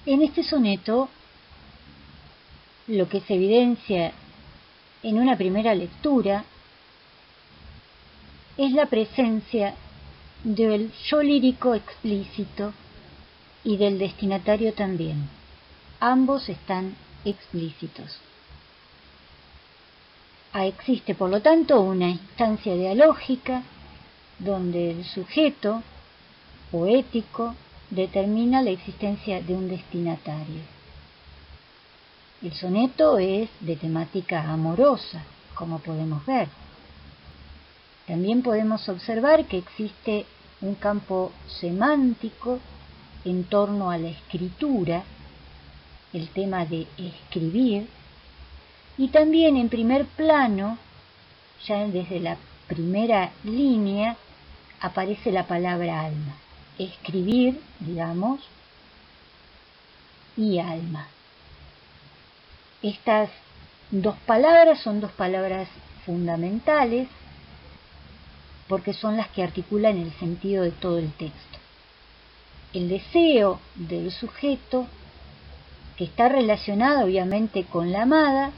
En este soneto, lo que se evidencia en una primera lectura es la presencia del yo lírico explícito y del destinatario también. Ambos están explícitos. Existe, por lo tanto, una instancia dialógica donde el sujeto poético determina la existencia de un destinatario. El soneto es de temática amorosa, como podemos ver. También podemos observar que existe un campo semántico en torno a la escritura, el tema de escribir, y también en primer plano, ya desde la primera línea, aparece la palabra alma. Escribir, digamos, y alma. Estas dos palabras son dos palabras fundamentales porque son las que articulan el sentido de todo el texto. El deseo del sujeto, que está relacionado obviamente con la amada,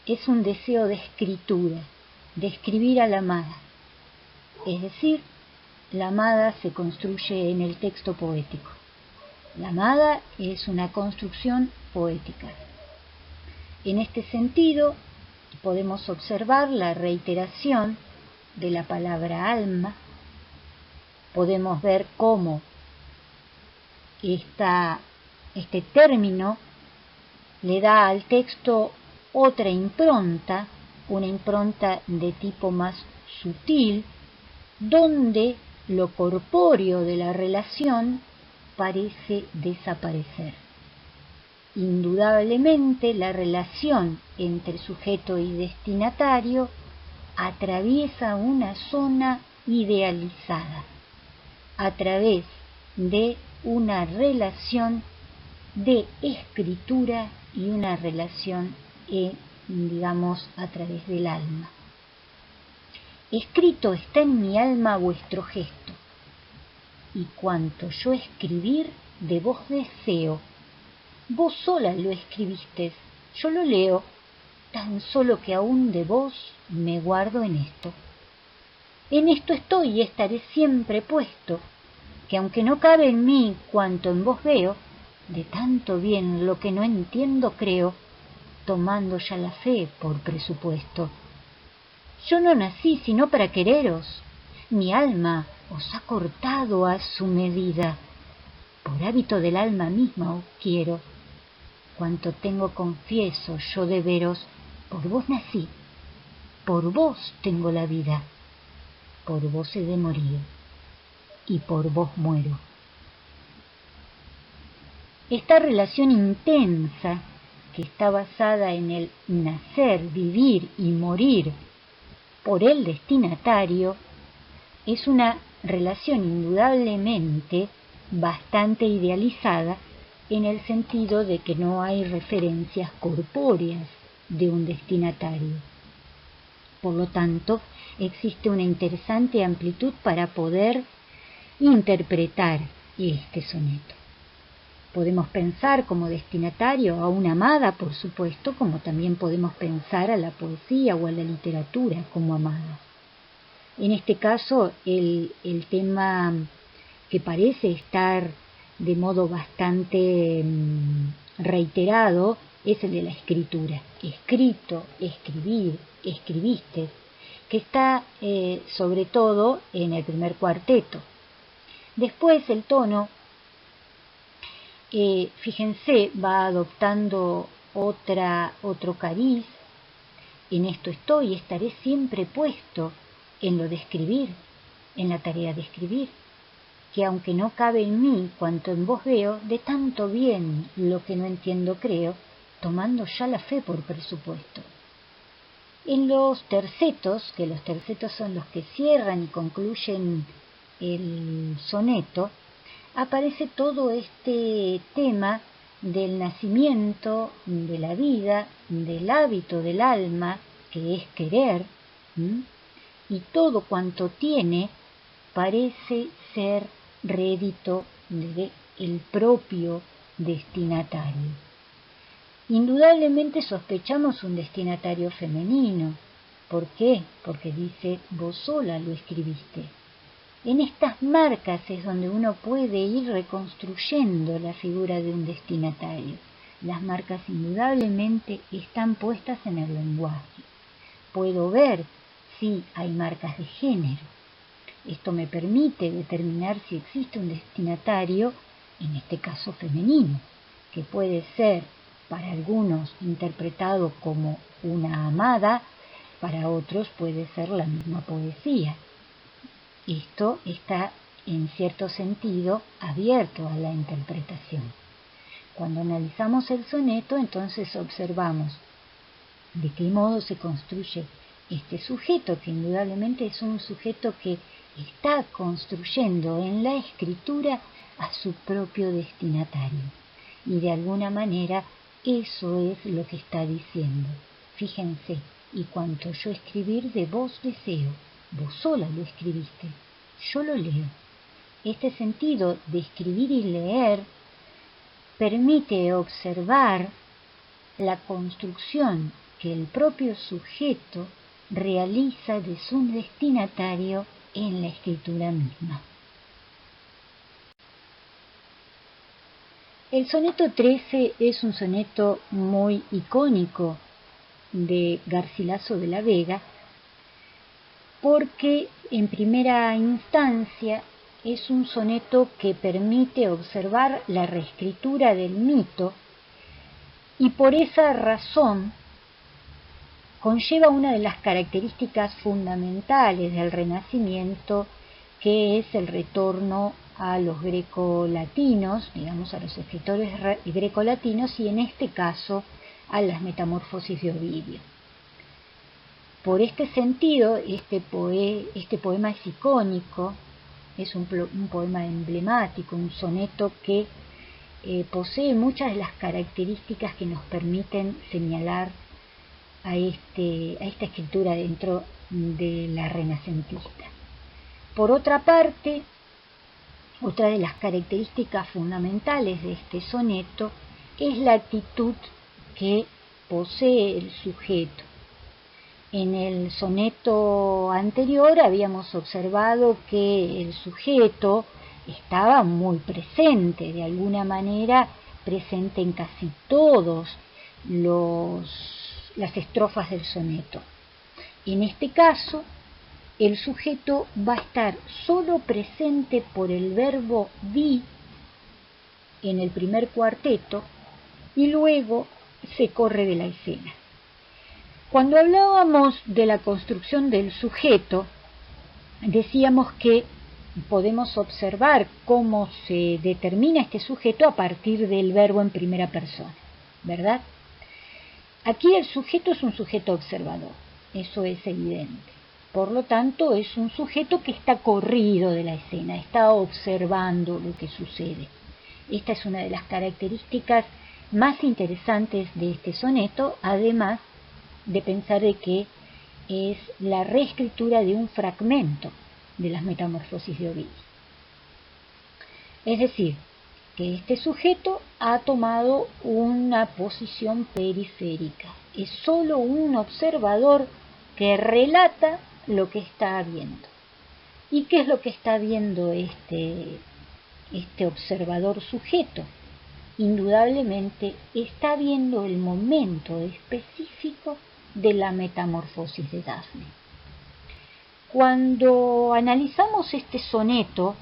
es un deseo de escritura, de escribir a la amada. Es decir, la amada se construye en el texto poético. La amada es una construcción poética. En este sentido, podemos observar la reiteración de la palabra alma. Podemos ver cómo este término le da al texto otra impronta, una impronta de tipo más sutil, donde lo corpóreo de la relación parece desaparecer. Indudablemente, la relación entre sujeto y destinatario atraviesa una zona idealizada a través de una relación de escritura y una relación, digamos, a través del alma. Escrito está en mi alma vuestro gesto, y cuanto yo escribir de vos deseo. Vos sola lo escribisteis, yo lo leo, tan solo que aún de vos me guardo en esto. En esto estoy y estaré siempre puesto, que aunque no cabe en mí cuanto en vos veo, de tanto bien lo que no entiendo creo, tomando ya la fe por presupuesto. Yo no nací sino para quereros, mi alma os ha cortado a su medida, por hábito del alma misma os quiero. Cuanto tengo confieso yo de veros, por vos nací, por vos tengo la vida, por vos he de morir, y por vos muero. Esta relación intensa, que está basada en el nacer, vivir y morir por el destinatario, es una relación indudablemente bastante idealizada en el sentido de que no hay referencias corpóreas de un destinatario. Por lo tanto, existe una interesante amplitud para poder interpretar este soneto. Podemos pensar como destinatario a una amada, por supuesto, como también podemos pensar a la poesía o a la literatura como amada. En este caso, el tema que parece estar de modo bastante reiterado es el de la escritura. Escrito, escribir, escribiste, que está sobre todo en el primer cuarteto. Después el tono, fíjense, va adoptando otro cariz. En esto estoy y estaré siempre puesto en lo de escribir, en la tarea de escribir, que aunque no cabe en mí cuanto en vos veo, de tanto bien lo que no entiendo creo, tomando ya la fe por presupuesto. En los tercetos, que los tercetos son los que cierran y concluyen el soneto, aparece todo este tema del nacimiento, de la vida, del hábito del alma, que es querer, y todo cuanto tiene parece ser rédito del propio destinatario. Indudablemente sospechamos un destinatario femenino. ¿Por qué? Porque dice, vos sola lo escribiste. En estas marcas es donde uno puede ir reconstruyendo la figura de un destinatario. Las marcas indudablemente están puestas en el lenguaje. Puedo ver si hay marcas de género. Esto me permite determinar si existe un destinatario, en este caso femenino, que puede ser para algunos interpretado como una amada, para otros puede ser la misma poesía. Esto está en cierto sentido abierto a la interpretación. Cuando analizamos el soneto, entonces observamos de qué modo se construye este sujeto, que indudablemente es un sujeto que está construyendo en la escritura a su propio destinatario. Y de alguna manera eso es lo que está diciendo. Fíjense, y cuanto yo escribir de vos deseo, vos sola lo escribiste, yo lo leo. Este sentido de escribir y leer permite observar la construcción que el propio sujeto realiza de su destinatario en la escritura misma. El soneto 13 es un soneto muy icónico de Garcilaso de la Vega porque en primera instancia es un soneto que permite observar la reescritura del mito y por esa razón conlleva una de las características fundamentales del Renacimiento, que es el retorno a los grecolatinos, digamos a los escritores grecolatinos, y en este caso a las Metamorfosis de Ovidio. Por este sentido, este poema es icónico, es un poema emblemático, un soneto que posee muchas de las características que nos permiten señalar a esta escritura dentro de la renacentista. Por otra parte, otra de las características fundamentales de este soneto es la actitud que posee el sujeto. En el soneto anterior habíamos observado que el sujeto estaba muy presente, de alguna manera presente en casi todos las estrofas del soneto. En este caso, el sujeto va a estar solo presente por el verbo vi en el primer cuarteto y luego se corre de la escena. Cuando hablábamos de la construcción del sujeto, decíamos que podemos observar cómo se determina este sujeto a partir del verbo en primera persona, ¿verdad? Aquí el sujeto es un sujeto observador, eso es evidente. Por lo tanto, es un sujeto que está corrido de la escena, está observando lo que sucede. Esta es una de las características más interesantes de este soneto, además de pensar de que es la reescritura de un fragmento de las Metamorfosis de Ovidio. Es decir, que este sujeto ha tomado una posición periférica, es solo un observador que relata lo que está viendo. ¿Y qué es lo que está viendo este observador sujeto? Indudablemente está viendo el momento específico de la metamorfosis de Dafne. Cuando analizamos este soneto,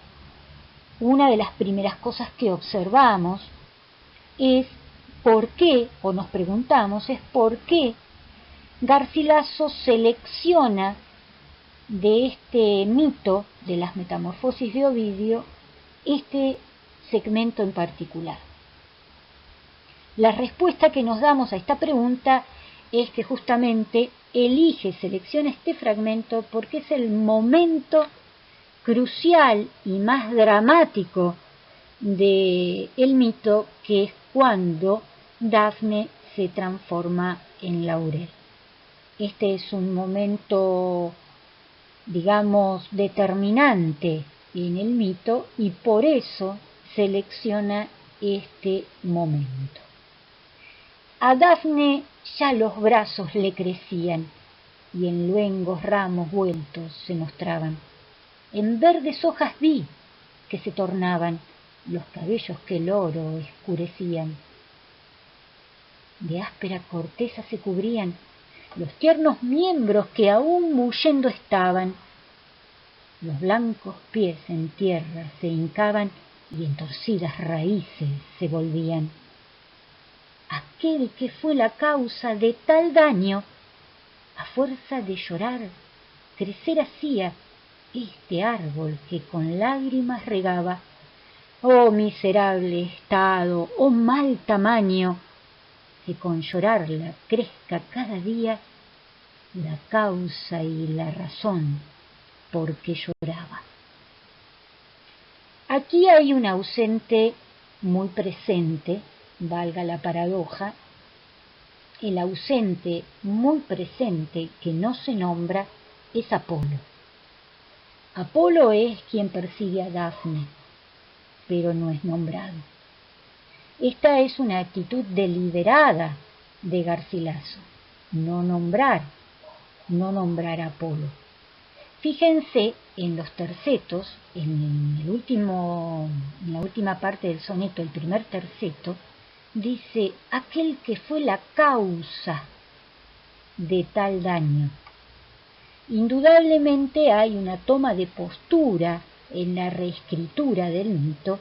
una de las primeras cosas que observamos es por qué, o nos preguntamos, es por qué Garcilaso selecciona de este mito de las Metamorfosis de Ovidio este segmento en particular. La respuesta que nos damos a esta pregunta es que justamente selecciona este fragmento porque es el momento crucial y más dramático del mito, que es cuando Dafne se transforma en laurel. Este es un momento, digamos, determinante en el mito y por eso selecciona este momento. A Dafne ya los brazos le crecían y en luengos ramos vueltos se mostraban. En verdes hojas vi que se tornaban los cabellos que el oro escurecían. De áspera corteza se cubrían los tiernos miembros que aún bullendo estaban. Los blancos pies en tierra se hincaban y en torcidas raíces se volvían. Aquel que fue la causa de tal daño, a fuerza de llorar, crecer hacía este árbol que con lágrimas regaba. Oh miserable estado, oh mal tamaño, que con llorarla crezca cada día la causa y la razón por qué lloraba. Aquí hay un ausente muy presente, valga la paradoja. El ausente muy presente que no se nombra es Apolo. Apolo es quien persigue a Dafne, pero no es nombrado. Esta es una actitud deliberada de Garcilaso, no nombrar a Apolo. Fíjense en los tercetos, en la última parte del soneto, el primer terceto, dice aquel que fue la causa de tal daño. Indudablemente hay una toma de postura en la reescritura del mito,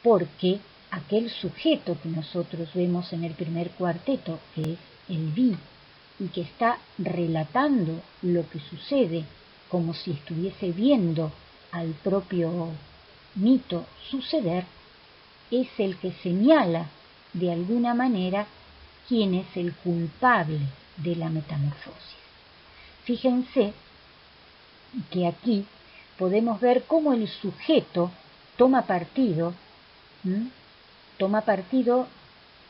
porque aquel sujeto que nosotros vemos en el primer cuarteto, que es el vi, y que está relatando lo que sucede como si estuviese viendo al propio mito suceder, es el que señala de alguna manera quién es el culpable de la metamorfosis. Fíjense que aquí podemos ver cómo el sujeto toma partido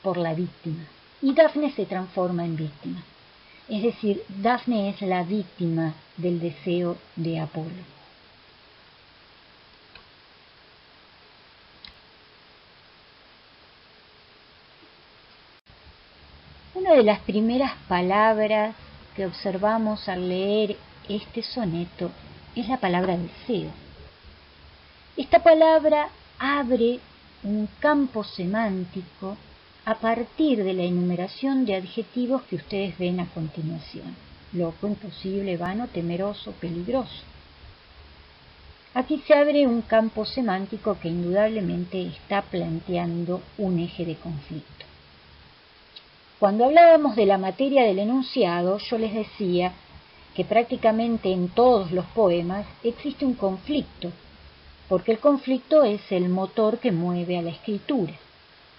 por la víctima, y Dafne se transforma en víctima. Es decir, Dafne es la víctima del deseo de Apolo. Una de las primeras palabras que observamos al leer este soneto es la palabra deseo. Esta palabra abre un campo semántico a partir de la enumeración de adjetivos que ustedes ven a continuación: loco, imposible, vano, temeroso, peligroso. Aquí se abre un campo semántico que indudablemente está planteando un eje de conflicto. Cuando hablábamos de la materia del enunciado, yo les decía que prácticamente en todos los poemas existe un conflicto, porque el conflicto es el motor que mueve a la escritura.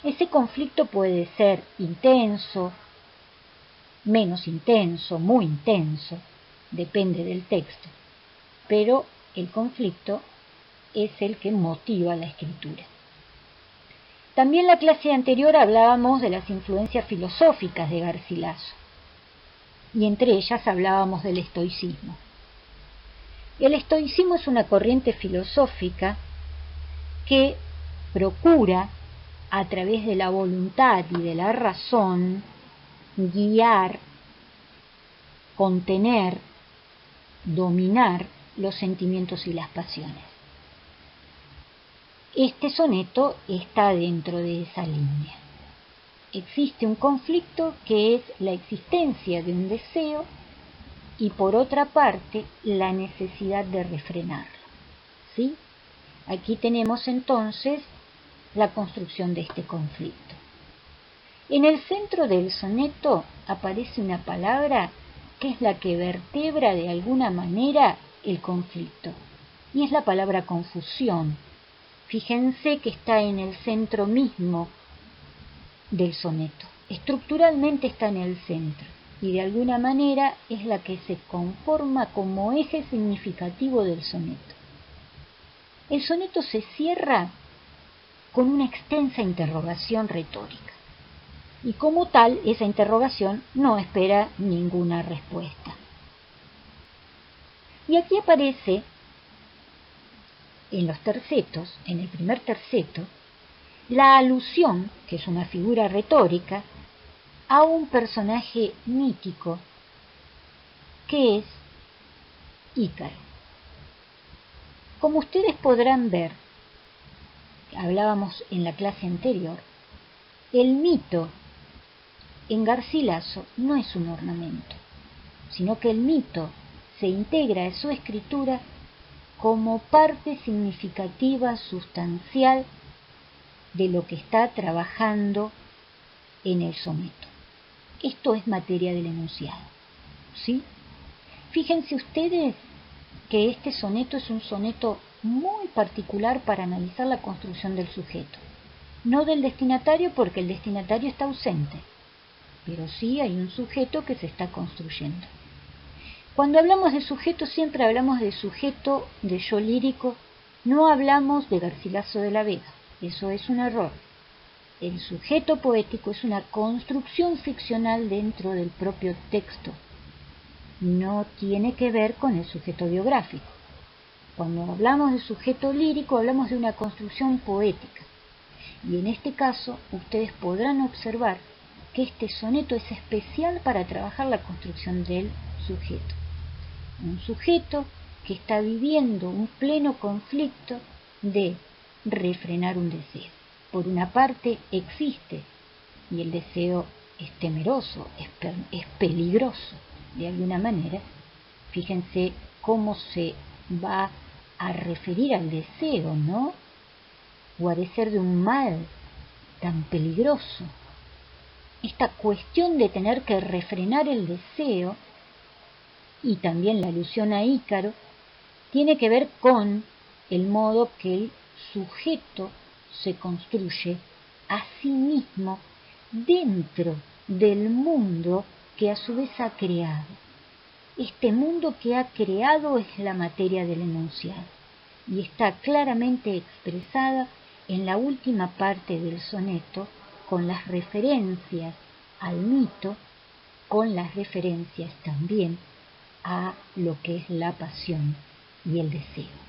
Ese conflicto puede ser intenso, menos intenso, muy intenso, depende del texto, pero el conflicto es el que motiva la escritura. También en la clase anterior hablábamos de las influencias filosóficas de Garcilaso, y entre ellas hablábamos del estoicismo. El estoicismo es una corriente filosófica que procura, a través de la voluntad y de la razón, guiar, contener, dominar los sentimientos y las pasiones. Este soneto está dentro de esa línea. Existe un conflicto que es la existencia de un deseo y por otra parte la necesidad de refrenarlo. ¿Sí? Aquí tenemos entonces la construcción de este conflicto. En el centro del soneto aparece una palabra que es la que vertebra de alguna manera el conflicto, y es la palabra confusión. Fíjense que está en el centro mismo del soneto. Estructuralmente está en el centro y de alguna manera es la que se conforma como eje significativo del soneto. El soneto se cierra con una extensa interrogación retórica y como tal esa interrogación no espera ninguna respuesta. Y aquí aparece en los tercetos, en el primer terceto, la alusión, que es una figura retórica, a un personaje mítico que es Ícaro. Como ustedes podrán ver, hablábamos en la clase anterior, el mito en Garcilaso no es un ornamento, sino que el mito se integra en su escritura como parte significativa, sustancial de lo que está trabajando en el soneto. Esto es materia del enunciado, ¿sí? Fíjense ustedes que este soneto es un soneto muy particular para analizar la construcción del sujeto. No del destinatario, porque el destinatario está ausente, pero sí hay un sujeto que se está construyendo. Cuando hablamos de sujeto, siempre hablamos de sujeto de yo lírico, no hablamos de Garcilaso de la Vega. Eso es un error. El sujeto poético es una construcción ficcional dentro del propio texto. No tiene que ver con el sujeto biográfico. Cuando hablamos de sujeto lírico, hablamos de una construcción poética. Y en este caso, ustedes podrán observar que este soneto es especial para trabajar la construcción del sujeto. Un sujeto que está viviendo un pleno conflicto de refrenar un deseo. Por una parte existe, y el deseo es temeroso, es peligroso de alguna manera. Fíjense cómo se va a referir al deseo, ¿no? O a de ser de un mal tan peligroso. Esta cuestión de tener que refrenar el deseo, y también la alusión a Ícaro, tiene que ver con el modo que el sujeto se construye a sí mismo dentro del mundo que a su vez ha creado. Este mundo que ha creado es la materia del enunciado y está claramente expresada en la última parte del soneto con las referencias al mito, con las referencias también a lo que es la pasión y el deseo.